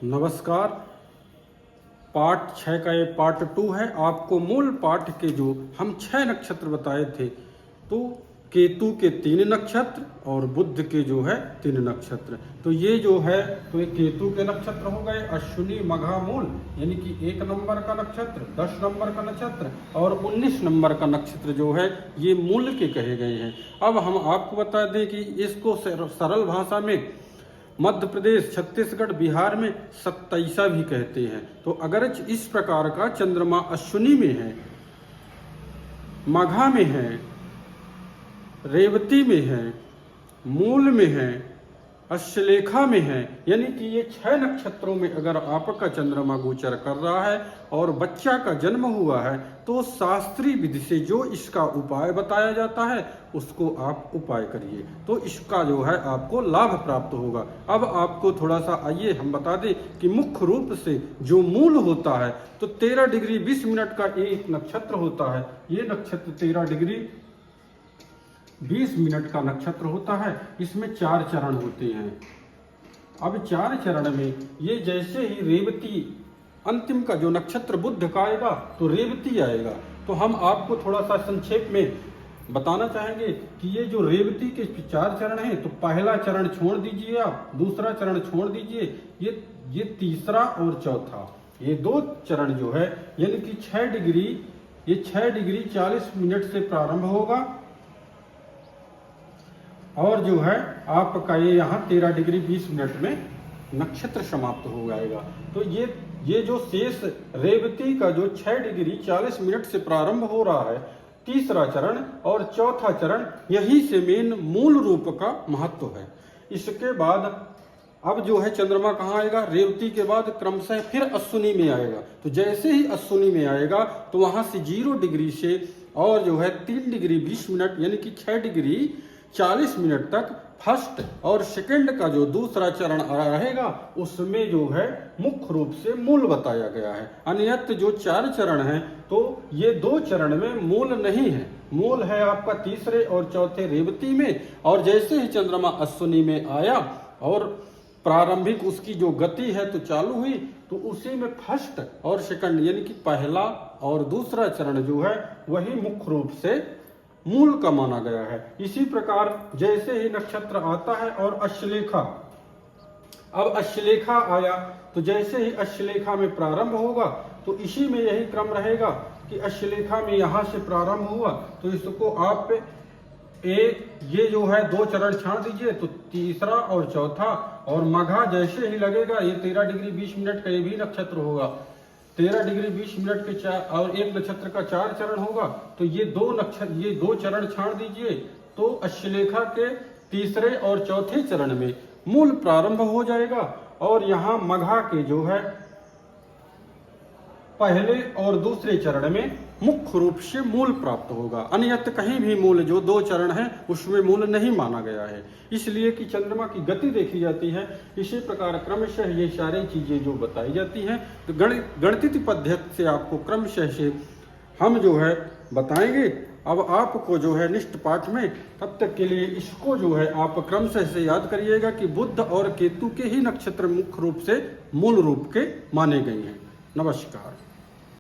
नमस्कार। पार्ट 6 का ये पार्ट 2 है। आपको मूल पाठ के जो हम 6 नक्षत्र बताए थे, तो केतु के 3 नक्षत्र और बुध के जो है 3 नक्षत्र। तो ये जो है, तो ये केतु के नक्षत्र हो गए अश्विनी मघा मूल, यानी कि 1 नंबर का नक्षत्र, 10 नंबर का नक्षत्र और 19 नंबर का नक्षत्र जो है ये मूल के कहे गए हैं। अब हम आपको बता दें कि इसको सरल भाषा में मध्य प्रदेश, छत्तीसगढ़, बिहार में 27 भी कहते हैं। तो अगर इस प्रकार का चंद्रमा अश्विनी में है, मघा में है, रेवती में है, मूल में है, अश्लेखा में है, यानी कि ये 6 नक्षत्रों में अगर आपका चंद्रमा गोचर कर रहा है और बच्चा का जन्म हुआ है, तो शास्त्रीय विधि से जो इसका उपाय बताया जाता है उसको आप उपाय करिए, तो इसका जो है आपको लाभ प्राप्त होगा। अब आपको थोड़ा सा आइए हम बता दें कि मुख्य रूप से जो मूल होता है, तो 13 डिग्री 20 मिनट का एक नक्षत्र होता है। ये नक्षत्र 13 डिग्री 20 मिनट का नक्षत्र होता है। इसमें 4 चरण होते हैं। अब 4 चरण में ये जैसे ही रेवती अंतिम का जो नक्षत्र बुध का आएगा तो रेवती आएगा। तो हम आपको थोड़ा सा संक्षेप में बताना चाहेंगे कि ये जो रेवती के 4 चरण हैं, तो पहला चरण छोड़ दीजिए आप, दूसरा चरण छोड़ दीजिए, ये तीसरा और चौथा, ये 2 चरण जो है, यानी कि 6 डिग्री, ये 6 डिग्री 40 मिनट से प्रारंभ होगा और जो है आपका ये यहाँ 13 डिग्री 20 मिनट में नक्षत्र समाप्त हो जाएगा। तो ये जो शेष रेवती का जो 6 डिग्री 40 मिनट से प्रारंभ हो रहा है, तीसरा चरण और चौथा चरण, यही से मेन मूल रूप का महत्व है। इसके बाद अब जो है चंद्रमा कहाँ आएगा, रेवती के बाद क्रमशः फिर अश्विनी में आएगा। तो जैसे ही अश्विनी में आएगा तो वहां से 0 डिग्री से और जो है 3 डिग्री 20 मिनट, यानी कि 6 डिग्री 40 मिनट तक फर्स्ट और सेकंड का जो दूसरा चरण रहेगा, उसमें जो है मुख्य रूप से मूल बताया गया है। अन्यत्र जो 4 चरण हैं, तो ये 2 चरण में मूल नहीं है। मूल है आपका तीसरे और चौथे रेवती में, और जैसे ही चंद्रमा अश्विनी में आया और प्रारंभिक उसकी जो गति है तो चालू हुई, तो उसी में फर्स्ट और सेकंड, यानी कि पहला और दूसरा चरण जो है वही मुख्य रूप से मूल का माना गया है। इसी प्रकार जैसे ही नक्षत्र आता है और अश्लेखा, अब अश्लेखा आया तो जैसे ही अश्लेखा में प्रारंभ होगा, तो इसी में यही क्रम रहेगा कि अश्लेखा में यहां से प्रारंभ हुआ तो इसको आप ये जो है 2 चरण छाड़ दीजिए, तो तीसरा और चौथा, और मघा जैसे ही लगेगा, ये 13 डिग्री 20 मिनट का ये भी नक्षत्र होगा। 13 डिग्री 20 मिनट के 4 और एक नक्षत्र का 4 चरण होगा। तो ये 2 चरण छाड़ दीजिए, तो अश्लेखा के तीसरे और चौथे चरण में मूल प्रारंभ हो जाएगा, और यहाँ मघा के जो है पहले और दूसरे चरण में मुख्य रूप से मूल प्राप्त होगा। अन्यत्र कहीं भी मूल जो 2 चरण हैं उसमें मूल नहीं माना गया है, इसलिए कि चंद्रमा की गति देखी जाती है। इसी प्रकार क्रमशः ये सारी चीजें जो बताई जाती हैं, तो गणितीय पद्धति से आपको क्रमशः से हम जो है बताएंगे। अब आपको जो है निष्ठ पाठ में, तब तक के लिए इसको जो है आप क्रमशः से याद करिएगा कि बुध और केतु के ही नक्षत्र मुख्य रूप से मूल रूप के माने गए हैं। नमस्कार।